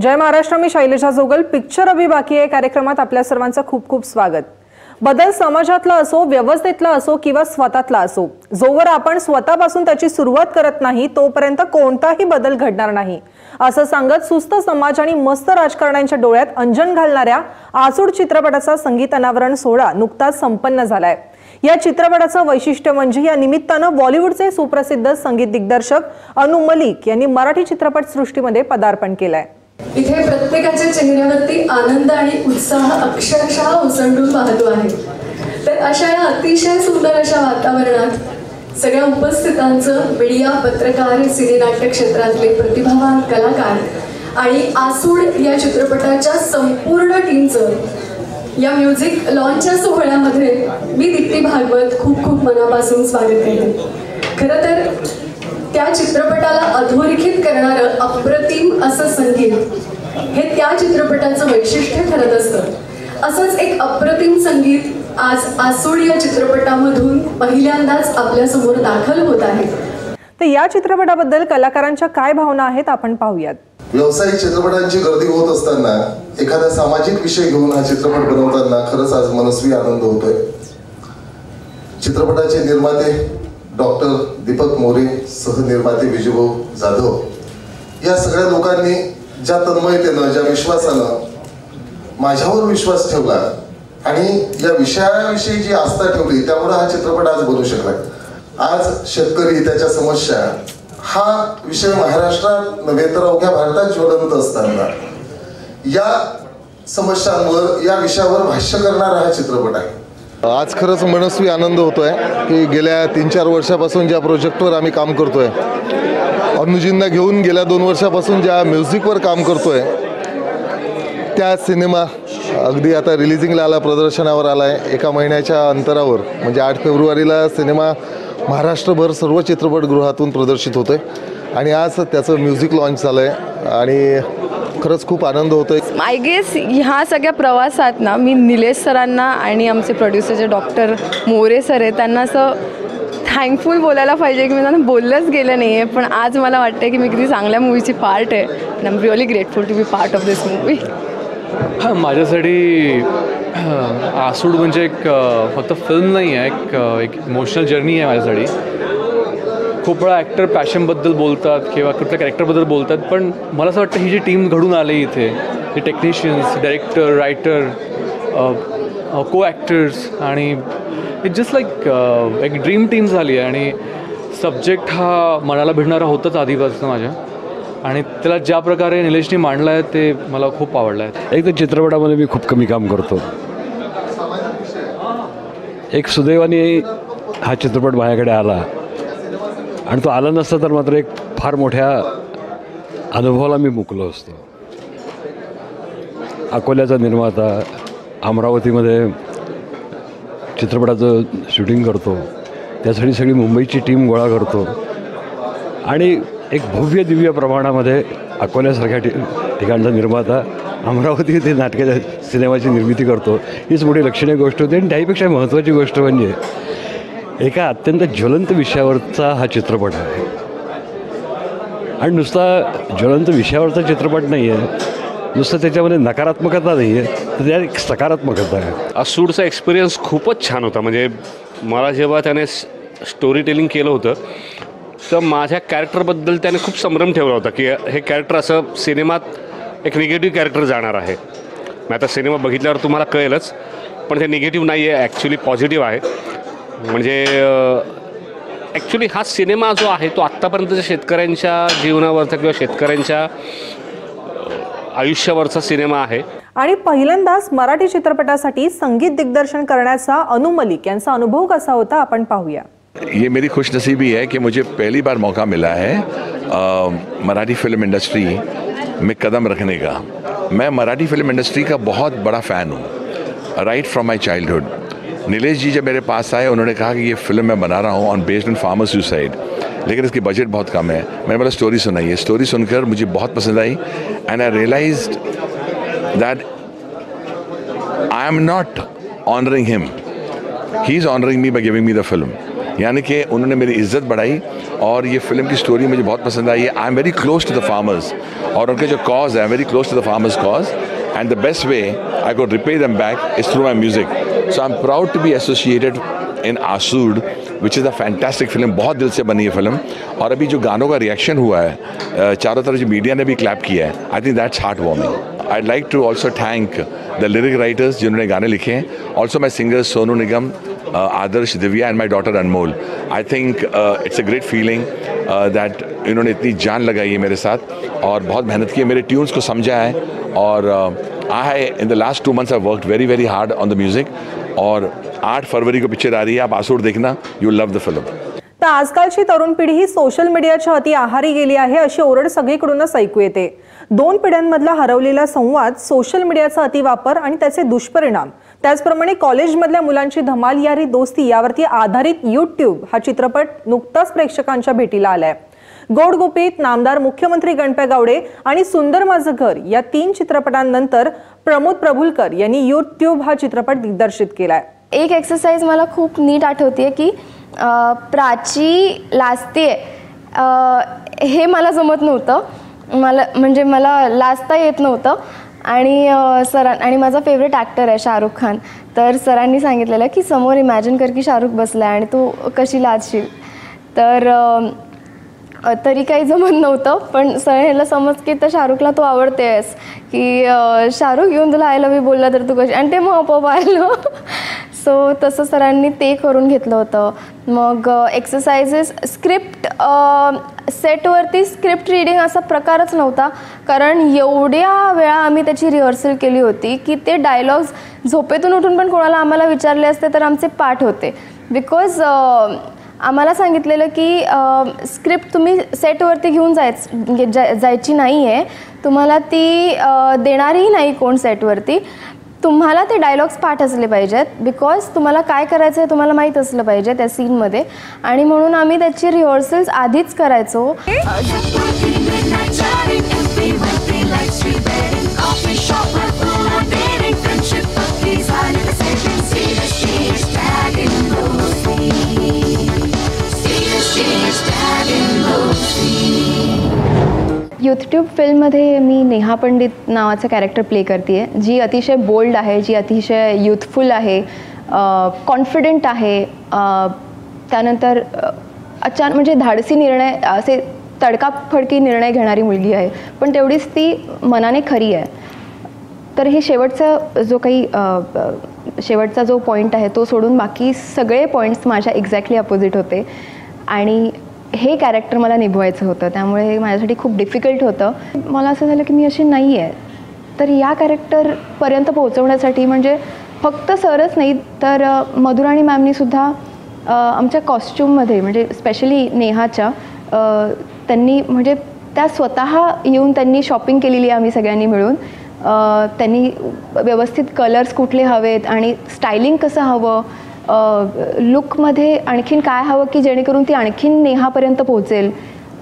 जय महाराष्ट्र, मी Shailaja जोगल. Picture अभी बाकी आहे कार्यक्रमात आपल्या सर्वांचं खूप खूप स्वागत. बदल समाजातला असो, व्यवस्थेतला असो किंवा स्वतःतला असो, जोवर आपण स्वतःपासून त्याची सुरुवात करत नाही तोपर्यंत कोणताही बदल घडणार नाही, असं सांगत सुस्त समाज आणि मस्त राजकारण्यांच्या डोळ्यात अंजन घालणाऱ्या आसूड चित्रपटाचा संगीत अनावरण सोहळा नुकताच संपन्न झालाय. या चित्रपटाचं वैशिष्ट्य म्हणजे या निमित्तानं बॉलिवूडचे सुप्रसिद्ध संगीत दिग्दर्शक अनु मलिक यांनी मराठी चित्रपट सृष्टीमध्ये पदार्पण केलंय. इथे प्रत्येकाच्या चेहऱ्यावरती आनंद आणि उत्साह अक्षरशः ओसंडून वाहतो आहे. तर अशा या अतिशय सुंदर अशा वातावरणात सगळ्या उपस्थितांचं, मीडिया, पत्रकार, सिनेनाट्य क्षेत्रातले प्रतिभावान कलाकार आणि आसूड या चित्रपटाच्या संपूर्ण टीमचं या म्युझिक लॉन्चच्या सोहळ्यामध्ये मी दीप्ती भागवत खूप खूप मनापासून स्वागत करते. खरं तर त्या चित्रपटाला अधोरेखित करणारं अप्रतिम असं संगीत हे त्या चित्रपटाचं वैशिष्ट्य ठरत असतं. असंच एक अप्रतिम संगीत आज आसूड या चित्रपटामधून पहिल्यांदाच आपल्यासमोर दाखल होत आहे. तर या चित्रपटाबद्दल कलाकारांच्या काय भावना आहेत आपण पाहूयात. व्यावसायिक चित्रपटांची गर्दी होत असताना एखादा सामाजिक विषय घेऊन हा चित्रपट बनवताना खरंच आज मनस्वी आनंद होतोय. चित्रपटाचे निर्माते डॉक्टर दीपक मोरे, सहनिर्माते विजयभाऊ जाधव या सगळ्या लोकांनी ज्या तन्मयतेनं, ज्या विश्वासानं माझ्यावर विश्वास ठेवला आणि या विषयाविषयी जी आस्था ठेवली, त्यामुळे हा चित्रपट आज बनू शकला. आज शेतकरी, त्याच्या समस्या हा विषय महाराष्ट्रात नव्हे तर अवघ्या भारतात ज्वलंत असताना या समस्यांवर, या विषयावर भाष्य करणारा हा चित्रपट आहे. आज खरंच मनस्वी आनंद होतोय की गेल्या 3-4 वर्षापासून ज्या प्रोजेक्टवर आम्ही काम करतोय, अनुजींना घेऊन गेल्या 2 वर्षापासून ज्या म्युझिकवर काम करतोय, त्या सिनेमा अगदी आता रिलीजिंगला आला, प्रदर्शनावर आला आहे. 1 महिन्याच्या अंतरावर म्हणजे 8 फेब्रुवारीला सिनेमा महाराष्ट्रभर सर्व चित्रपटगृहातून प्रदर्शित होतोय आणि आज त्याचं म्युझिक लॉन्च झालं आहे आणि खरंच खूप आनंद होतोय. आय गेस ह्या सगळ्या प्रवासात ना मी निलेश सरांना आणि आमचे प्रोड्युसर जे डॉक्टर मोरे सर आहे त्यांना असं थँकफुल बोलायला पाहिजे की मी त्यांना बोललंच गेलं नाही आहे. पण आज मला वाटतं की मी किती चांगल्या मूवीची पार्ट आहे. And I am really grateful to be part of this movie. माझ्यासाठी आसूड म्हणजे एक फक्त फिल्म नाही आहे, एक इमोशनल जर्नी आहे माझ्यासाठी. खूप वेळा ॲक्टर पॅशनबद्दल बोलतात किंवा कुठल्या कॅरेक्टरबद्दल बोलतात, पण मला असं वाटतं ही जी टीम घडून आली इथे, हे टेक्निशियन्स, डायरेक्टर, रायटर, को ॲक्टर्स आणि इट जस्ट लाईक एक ड्रीम टीम झाली आहे. आणि सब्जेक्ट हा मनाला भिडणारा होताच आधीपासून माझ्या, आणि त्याला ज्या प्रकारे निलेशने मांडलं आहे ते मला खूप आवडलं आहे. एक तर चित्रपटामध्ये मी खूप कमी काम करतो. एक सुदैवाने हा चित्रपट माझ्याकडे आला आणि तो आला नसता तर मात्र एक फार मोठ्या अनुभवाला मी मुकलो असतो. अकोल्याचा निर्माता, अमरावतीमध्ये चित्रपटाचं शूटिंग करतो, त्यासाठी सगळी मुंबईची टीम गोळा करतो आणि एक भव्य दिव्य प्रमाणामध्ये अकोल्यासारख्या ठिकाणचा निर्माता अमरावती ते नाटकाच्या सिनेमाची निर्मिती करतो. हीच मोठी लक्षणीय गोष्ट होती. आणि त्याहीपेक्षा महत्त्वाची गोष्ट म्हणजे एका अत्यंत ज्वलंत विषयावरचा हा चित्रपट आहे. आणि नुसता ज्वलंत विषयावरचा चित्रपट नाही आहे, नुसतं त्याच्यामध्ये नकारात्मकता नाही आहे, तर त्यात एक सकारात्मकता आहे. आसूडचा एक्सपिरियन्स खूपच छान होता. म्हणजे मला जेव्हा त्याने स्टोरी टेलिंग केलं होतं तर माझ्या कॅरेक्टरबद्दल त्याने खूप संभ्रम ठेवला होता की हे कॅरेक्टर असं सिनेमात एक निगेटिव्ह कॅरेक्टर जाणार आहे. मी आता सिनेमा बघितल्यावर तुम्हाला कळेलच, पण ते निगेटिव्ह नाही आहे, ॲक्च्युली पॉझिटिव्ह आहे. म्हणजे ॲक्च्युली हा सिनेमा जो आहे तो आत्तापर्यंतच्या शेतकऱ्यांच्या जीवनावरचा किंवा शेतकऱ्यांच्या आयुष्यावरचा सिनेमा आहे. आणि पहिल्यांदाच मराठी चित्रपटासाठी संगीत दिग्दर्शन करण्याचा अनु मलिक यांचा अनुभव कसा होता आपण पाहूया. ये मेरी खुशनसीबी है कि मुझे पहली बार मौका मिला है मराठी फिल्म इंडस्ट्री में कदम रखने का. मैं मराठी फिल्म इंडस्ट्री का बहुत बड़ा फ़ैन हूँ right from my childhood. Nilesh ji जब मेरे पास आए, उन्होंने कहा कि ये फिल्म मैं बना रहा हूँ on based on farmer suicide, लेकिन इसकी बजट बहुत कम है. मैंने बोला स्टोरी सुनाई है. स्टोरी सुनकर मुझे बहुत पसंद आई and I realised that I am not honouring him, he is honouring me by giving me the film. यानी कि उन्होंने मेरी इज्जत बढ़ाई और ये फिल्म की स्टोरी मुझे बहुत पसंद आई है। I am very close to the farmers और उनके जो कॉज है, very close to the farmers cause, and the best way I could repay them back is through my music. So I am proud to be associated in Aasud, which is a fantastic film. बहुत दिल से बनी है film. और अभी जो गानों का reaction हुआ है चारों तरफ, जो मीडिया ने भी क्लैप किया है, I think that's heart warming. I like to also thank the lyric writers जिन्होंने गाने लिखे हैं, also my singers Sonu Nigam, Adarsh, Divya and my daughter Anmol. I think it's a great feeling that इन्होंने इतनी जान लगाई है मेरे साथ और बहुत मेहनत की है, मेरे ट्यून्स को समझा है। और I in the last 2 months I worked very very hard on the music. और 8 फरवरी को पिक्चर आ रही है, आप आसूड देखना, यू लव द फिल्म। तर आजकालची तरुण पिढी ही सोशल मीडियाच्या अति आहारी गेली आहे अशी ओरड सगळीकडूनच ऐकू येते। 2 पिढ्यांमधला हरवलेला संवाद, सोशल मिडियाचा अतिवापर आणि त्याचे दुष्परिणाम, त्याचप्रमाणे कॉलेजमधल्या मुलांची धमाल यारी दोस्ती यावरती आधारित यूट्यूब हा चित्रपट नुकताच प्रेक्षकांच्या भेटीला आलाय। गोड गुपित, नामदार, मुख्यमंत्री गणपे गावडे आणि सुंदर माझं घर या 3 चित्रपटांनंतर प्रमोद प्रभुलकर यांनी यूट्यूब हा चित्रपट दिग्दर्शित केलाय। एक एक्सरसाइज मला खूप नीट आठवते की प्राची लाजते हे मला जमत नव्हतं, मला लाजता येत नव्हतं आणि माझा फेवरेट ॲक्टर आहे शाहरुख खान, तर सरांनी सांगितलेलं की समोर इमॅजिन कर की शाहरुख बसला आणि तू कशी लाजशील, तर तरी काही जमत नव्हतं। पण सर ह्याला समज की तर शाहरुखला तू आवडतेस की शाहरुख येऊन तुला आय लव्ह यू बोलला तर तू कशी, आणि ते मग आपोआप आलं। सो तसं सरांनी ते करून घेतलं होतं। मग एक्सरसाइजेस, स्क्रिप्ट, सेटवरती स्क्रिप्ट रीडिंग असा प्रकारच नव्हता, कारण एवढ्या वेळा आम्ही त्याची रिहर्सल केली होती की ते डायलॉग्स झोपेतून उठून पण कोणाला आम्हाला विचारले असते तर आमचे पाठ होते, बिकॉज आम्हाला सांगितलेलं की स्क्रिप्ट तुम्ही सेटवरती घेऊन जायची नाही आहे, तुम्हाला ती देणारही नाही कोण सेटवरती, तुम्हाला ते डायलॉग्स पाठ असले पाहिजेत, बिकॉज तुम्हाला काय करायचं आहे तुम्हाला माहीत असलं पाहिजे त्या सीनमध्ये, आणि म्हणून आम्ही त्याची रिहर्सल्स आधीच करायचो। यूट्यूब फिल्ममध्ये मी नेहा पंडित नावाचं कॅरेक्टर प्ले करते आहे, जी अतिशय बोल्ड आहे, जी अतिशय युथफुल आहे, कॉन्फिडंट आहे, त्यानंतर अचानक म्हणजे धाडसी निर्णय, असे तडकाफडकी निर्णय घेणारी मुलगी आहे, पण तेवढीच ती मनाने खरी आहे। तर हे शेवटचा जो पॉईंट आहे तो सोडून बाकी सगळे पॉईंट्स माझ्या एक्झॅक्टली अपोजिट होते, आणि हे कॅरेक्टर मला निभवायचं होतं, त्यामुळे हे माझ्यासाठी खूप डिफिकल्ट होतं। मला असं झालं की मी अशी नाही आहे, तर या कॅरेक्टरपर्यंत पोहोचवण्यासाठी म्हणजे फक्त सरच नाही तर मधुराणी मॅमनीसुद्धा आमच्या कॉस्च्यूममध्ये, म्हणजे स्पेशली नेहाच्या, त्यांनी म्हणजे त्या स्वतः येऊन त्यांनी शॉपिंग केलेली आहे आम्ही सगळ्यांनी मिळून। त्यांनी व्यवस्थित कलर्स कुठले हवेत आणि स्टायलिंग कसं हवं, लुकमध्ये आणखीन काय हवं की जेणेकरून ती आणखीन नेहापर्यंत पोहोचेल,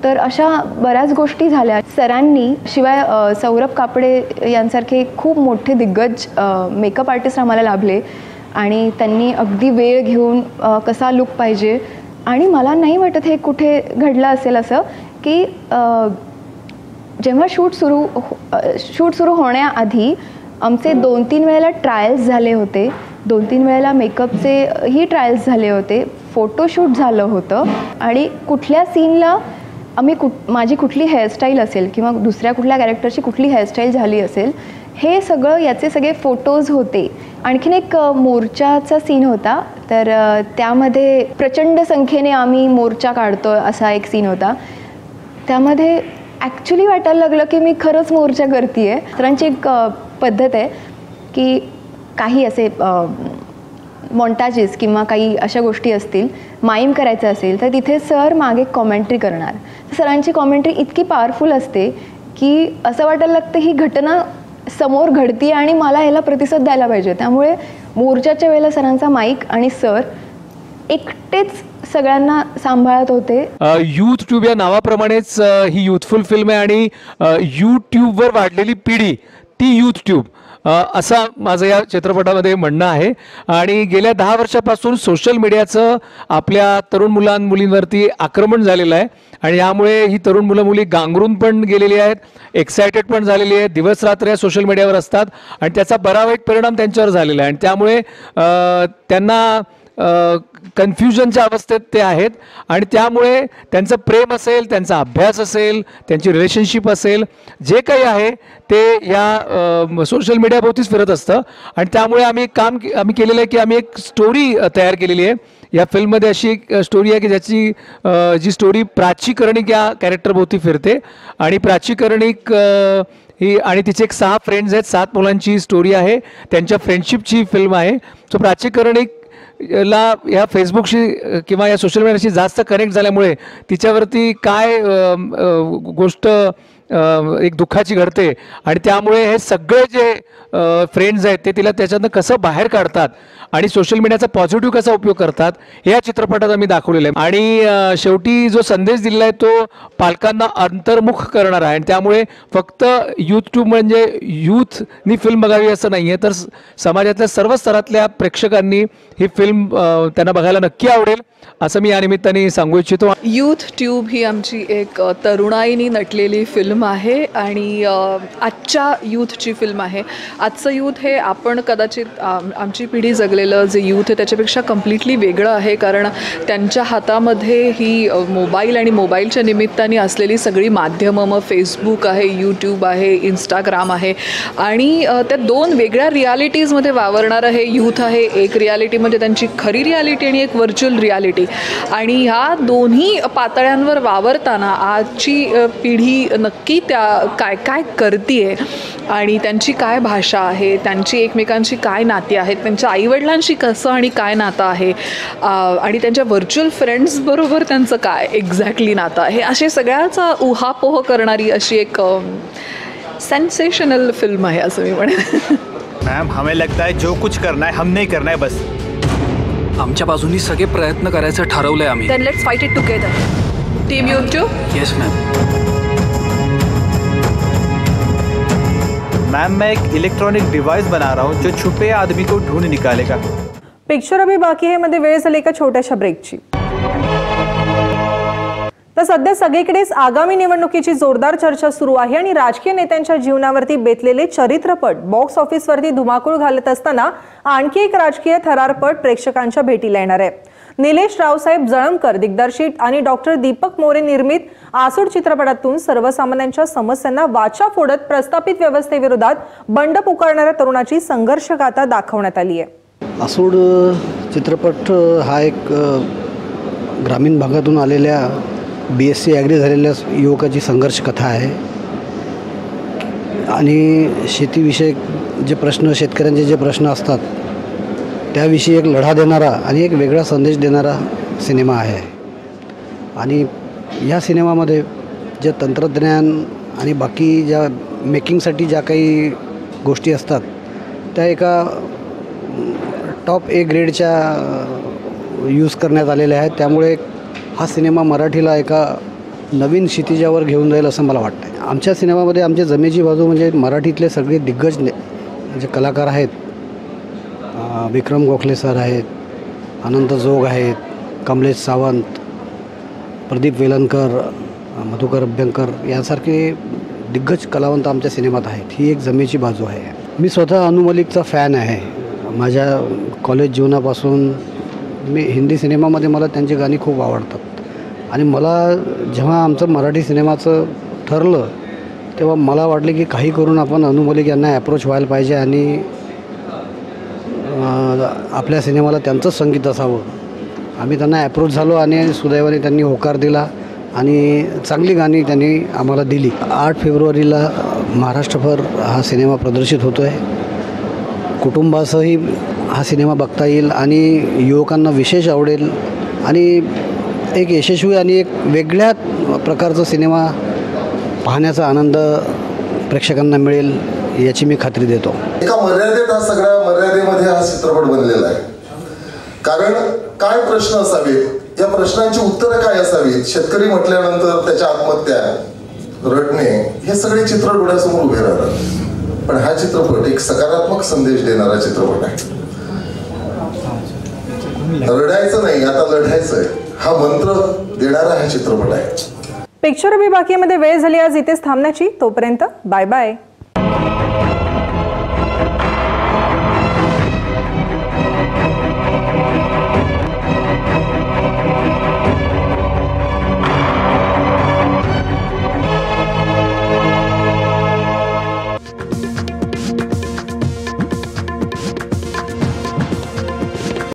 तर अशा बऱ्याच गोष्टी झाल्या सरांनी। शिवाय सौरभ कापडे यांसारखे खूप मोठे दिग्गज मेकअप आर्टिस्ट आम्हाला लाभले, आणि त्यांनी अगदी वेळ घेऊन कसा लुक पाहिजे, आणि मला नाही वाटत हे कुठे घडलं असेल असं की जेव्हा शूट सुरू होण्याआधी आमचे 2-3 वेळेला ट्रायल्स झाले होते, 2-3 वेळेला मेकअपचेही ट्रायल्स झाले होते, फोटोशूट झालं होतं, आणि कुठल्या सीनला आम्ही माझी कुठली हेअरस्टाईल असेल किंवा दुसऱ्या कुठल्या कॅरेक्टरची कुठली हेअरस्टाईल झाली असेल, हे सगळं याचे सगळे फोटोज होते। आणखीन एक मोर्चाचा सीन होता, तर त्यामध्ये प्रचंड संख्येने आम्ही मोर्चा काढतो असा एक सीन होता, त्यामध्ये ॲक्च्युली वाटायला लागलं की मी खरंच मोर्चा करते आहे। सरांची एक पद्धत आहे की काही असे मॉन्टाजेस किंवा काही अशा गोष्टी असतील, माईम करायचं असेल तर तिथे सर मागे कॉमेंट्री करणार। सरांची कॉमेंट्री इतकी पॉवरफुल असते की असं वाटायला लागतं ही घटना समोर घडती आणि मला याला प्रतिसाद द्यायला पाहिजे, त्यामुळे मोर्चाच्या वेळेला सरांचा माईक आणि सर एकटेच सगळ्यांना सांभाळत होते। यूट्यूब या नावाप्रमाणेच ही युथफुल फिल्म आहे, आणि यूट्यूबवर वाढलेली पिढी ती यूट्यूब असं माझं या चित्रपटामध्ये म्हणणं आहे. आणि गेल्या 10 वर्षापासून सोशल मीडियाचं आपल्या तरुण मुलींवरती आक्रमण झालेलं आहे आणि यामुळे ही तरुण मुली गांगरून पण गेलेली आहेत, एक्सायटेड पण झालेली आहेत, दिवस रात्र या सोशल मीडियावर असतात आणि त्याचा बरा वाईट परिणाम त्यांच्यावर झालेला आहे आणि त्यामुळे त्यांना कन्फ्युजनच्या अवस्थेत ते आहेत आणि त्यामुळे त्यांचं प्रेम असेल, त्यांचा अभ्यास असेल, त्यांची रिलेशनशिप असेल, जे काही आहे ते या सोशल मीडियाभोवतीच फिरत असतं आणि त्यामुळे आम्ही केलेलं आहे की आम्ही एक स्टोरी तयार केलेली आहे. या फिल्ममध्ये अशी एक स्टोरी आहे की ज्याची जी स्टोरी प्राची कर्णिक या कॅरेक्टरभोवती फिरते आणि प्राची कर्णिक ही आणि तिचे एक 6 फ्रेंड्स आहेत, 7 मुलांची स्टोरी आहे, त्यांच्या फ्रेंडशिपची फिल्म आहे. सो प्राची कर्णिक ला या फेसबुकशी किंवा या सोशल मीडियाशी जास्त कनेक्ट झाल्यामुळे तिच्यावरती काय गोष्ट एक दुःखाची घडते आणि त्यामुळे हे सगळे जे फ्रेंड्स आहेत ते तिला त्याच्यातनं कसं बाहेर काढतात आणि सोशल मीडियाचा पॉझिटिव्ह कसा उपयोग करतात हे या चित्रपटात आम्ही दाखवलेलं आहे. आणि शेवटी जो संदेश दिलेला आहे तो पालकांना अंतर्मुख करणार आहे आणि त्यामुळे फक्त यूट्यूब म्हणजे यूथनी फिल्म बघावी असं नाही आहे, तर समाजातल्या सर्व स्तरातल्या प्रेक्षकांनी ही फिल्म त्यांना बघायला नक्की आवडेल असं मी या निमित्ताने सांगू इच्छितो. यूथ ट्यूब ही आमची एक तरुणाईनी नटलेली फिल्म आहे आणि आजच्या यूथची फिल्म आहे. आजचं यूथ हे आपण कदाचित आमची पिढी जगलेलं जे यूथ आहे त्याच्यापेक्षा कम्प्लिटली वेगळं आहे, कारण त्यांच्या हातामध्ये ही मोबाईल आणि मोबाईलच्या निमित्ताने असलेली सगळी माध्यमं, मग फेसबुक आहे, यूट्यूब आहे, इंस्टाग्राम आहे आणि त्या 2 वेगळ्या रियालिटीजमध्ये वावरणारं हे यूथ आहे. एक रियालिटी म्हणजे त्यांची खरी रियालिटी आणि एक व्हर्च्युअल रियालिटी आणि ह्या दोन्ही पातळ्यांवर वावरताना आजची पिढी नक्की त्या काय काय करतीये आणि त्यांची काय भाषा आहे, त्यांची एकमेकांशी काय नाती आहेत, त्यांच्या आईवडिलांशी कसं आणि काय नातं आहे आणि त्यांच्या व्हर्च्युअल फ्रेंड्सबरोबर त्यांचं काय एक्झॅक्टली नातं आहे, असे सगळ्याचा उहापोह करणारी अशी एक सेन्सेशनल फिल्म आहे असं मी म्हणेन. मॅम हमें लगता है जो कुछ करना है हम नहीं करना है बस. आमच्या बाजूनी सगळे प्रयत्न करायचं ठरवलंय आम्ही. Then let's fight it together. Team YouTube. Yes ma'am. Ma'am मैं एक इलेक्ट्रॉनिक डिवाइस बना रहा हूँ जो छुपे आदमी को ढूंढ निकालेगा. पिक्चर अभी बाकी है मध्ये वेळ झाली एका छोट्याशा ब्रेकची. तर सध्या सगळीकडेच आगामी निवडणुकीची जोरदार चर्चा सुरू आहे आणि राजकीय नेत्यांच्या जीवनावरती बेतलेले चरित्रपट बॉक्स ऑफिसवरती धुमाकूळ घालत असताना आणखी एक राजकीय थरारपट प्रेक्षकांच्या भेटीला येणार आहे. निलेश रावसाहेब जळमकर दिग्दर्शित आणि डॉक्टर दीपक मोरे निर्मित आसूड चित्रपटातून सर्वसामान्यांच्या समस्यांना वाचा फोडत प्रस्थापित व्यवस्थेविरोधात बंड पुकारणाऱ्या तरुणाची संघर्षगाथा दाखवण्यात आली आहे. आसूड चित्रपट हा एक ग्रामीण भागातून आलेल्या BSc ॲग्री झालेल्या युवकाची संघर्ष कथा आहे आणि शेतीविषयक जे प्रश्न, शेतकऱ्यांचे जे प्रश्न असतात त्याविषयी एक लढा देणारा आणि एक वेगळा संदेश देणारा सिनेमा आहे. आणि या सिनेमामध्ये जे तंत्रज्ञान आणि बाकी ज्या मेकिंगसाठी ज्या काही गोष्टी असतात त्या एका टॉप A ग्रेडच्या यूज करण्यात आलेल्या आहेत. त्यामुळे हा सिनेमा मराठीला एका नवीन क्षितिजावर घेऊन जाईल असं मला वाटतं आहे. आमच्या सिनेमामध्ये आमच्या जमेची बाजू म्हणजे मराठीतले सगळे दिग्गज जे कलाकार आहेत, विक्रम गोखले सर आहेत, अनंत जोग आहेत, कमलेश सावंत, प्रदीप वेलणकर, मधुकर अभ्यंकर यांसारखे दिग्गज कलावंत आमच्या सिनेमात आहेत. ही एक जमेची बाजू आहे. मी स्वतः अनु मलिकचा फॅन आहे. माझ्या कॉलेज जीवनापासून मी हिंदी सिनेमामध्ये मला त्यांची गाणी खूप आवडतात आणि मला जेव्हा आमचं मराठी सिनेमाचं ठरलं तेव्हा मला वाटलं की काही करून आपण अनु मलिक यांना ॲप्रोच व्हायला पाहिजे आणि आपल्या सिनेमाला त्यांचंच संगीत असावं. आम्ही त्यांना ॲप्रोच झालो आणि सुदैवाने त्यांनी होकार दिला आणि चांगली गाणी त्यांनी आम्हाला दिली. 8 फेब्रुवारीला महाराष्ट्रभर हा सिनेमा प्रदर्शित होतो आहे. कुटुंबासही हा सिनेमा बघता येईल आणि युवकांना विशेष आवडेल आणि एक यशस्वी आणि एक वेगळ्या प्रकारचा सिनेमा पाहण्याचा आनंद प्रेक्षकांना मिळेल याची मी खात्री देतो. एका मर्यादेत हा सगळ्या मर्यादेमध्ये हा चित्रपट बनलेला आहे. कारण काय प्रश्न असावेत, या प्रश्नांची उत्तरं काय असावीत, शेतकरी म्हटल्यानंतर त्याच्या आत्महत्या, रडणे, हे सगळे चित्र डोळ्यासमोर उभे राहतात. पण हा चित्रपट एक सकारात्मक संदेश देणारा चित्रपट आहे. रडायचं नाही, आता लढायचंय हा मंत्र देणारा हा चित्रपट आहे. पिक्चर अभी बाकी मध्ये वेळ झाली आज इथेच थांबण्याची. तोपर्यंत बाय बाय.